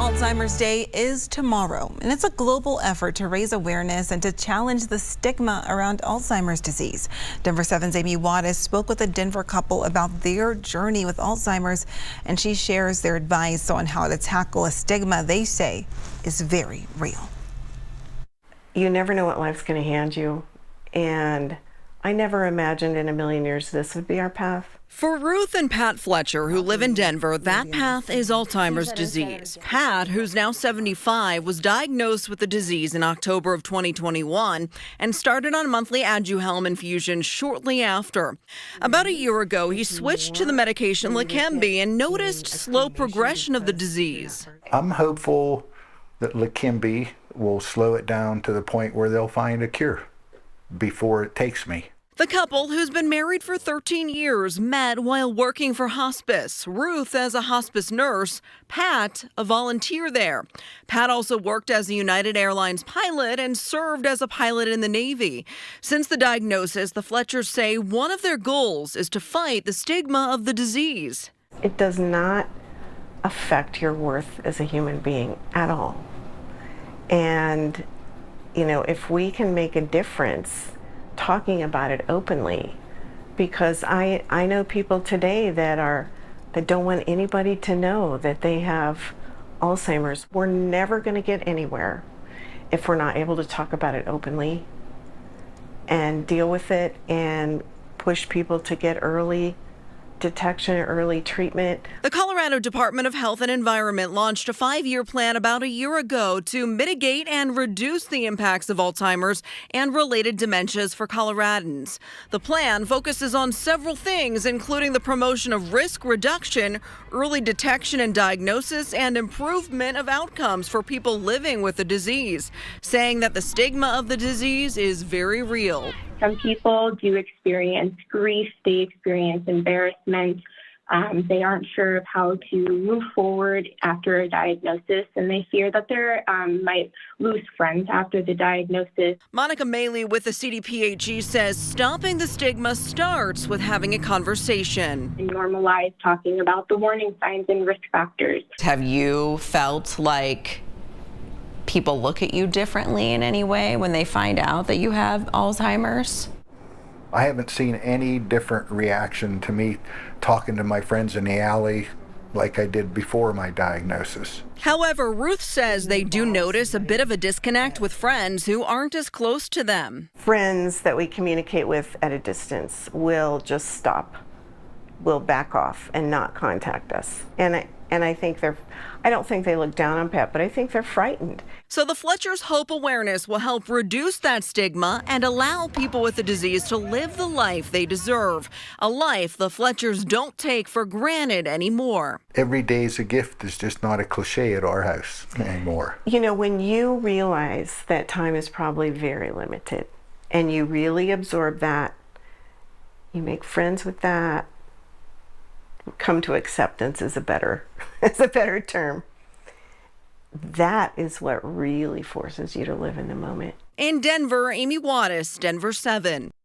Alzheimer's Day is tomorrow, and it's a global effort to raise awareness and to challenge the stigma around Alzheimer's disease. Denver 7's Amy Wattis spoke with a Denver couple about their journey with Alzheimer's, and she shares their advice on how to tackle a stigma they say is very real. You never know what life's going to hand you, and I never imagined in a million years this would be our path. For Ruth and Pat Fletcher, who live in Denver, that path is Alzheimer's disease. Pat, who's now 75, was diagnosed with the disease in October of 2021 and started on monthly Aduhelm infusions shortly after. About a year ago, he switched to the medication Leqembi and noticed slow progression of the disease. I'm hopeful that Leqembi will slow it down to the point where they'll find a cure before it takes me. The couple, who's been married for 13 years, met while working for hospice. Ruth as a hospice nurse, Pat a volunteer there. Pat also worked as a United Airlines pilot and served as a pilot in the Navy. Since the diagnosis, the Fletchers say one of their goals is to fight the stigma of the disease. It does not affect your worth as a human being at all. And, if we can make a difference talking about it openly, because I know people today that don't want anybody to know that they have Alzheimer's. We're never going to get anywhere if we're not able to talk about it openly and deal with it and push people to get early detection, early treatment. The Colorado Department of Health and Environment launched a 5-year plan about a year ago to mitigate and reduce the impacts of Alzheimer's and related dementias for Coloradans. The plan focuses on several things, including the promotion of risk reduction, early detection and diagnosis, and improvement of outcomes for people living with the disease, saying that the stigma of the disease is very real. Some people do experience grief, they experience embarrassment, they aren't sure of how to move forward after a diagnosis, and they fear that they might lose friends after the diagnosis. Monica Maley with the CDPHE says stopping the stigma starts with having a conversation. And normalize talking about the warning signs and risk factors. Have you felt like people look at you differently in any way when they find out that you have Alzheimer's? I haven't seen any different reaction to me talking to my friends in the alley like I did before my diagnosis. However, Ruth says they do notice a bit of a disconnect with friends who aren't as close to them. Friends that we communicate with at a distance will just stop, will back off and not contact us. And I don't think they look down on Pat, but I think they're frightened. So the Fletchers hope awareness will help reduce that stigma and allow people with the disease to live the life they deserve. A life the Fletchers don't take for granted anymore. Every day's a gift is just not a cliche at our house anymore. When you realize that time is probably very limited and you really absorb that, you make friends with that, come to acceptance is a better term. That is what really forces you to live in the moment. In Denver, Amy Wattis, Denver 7.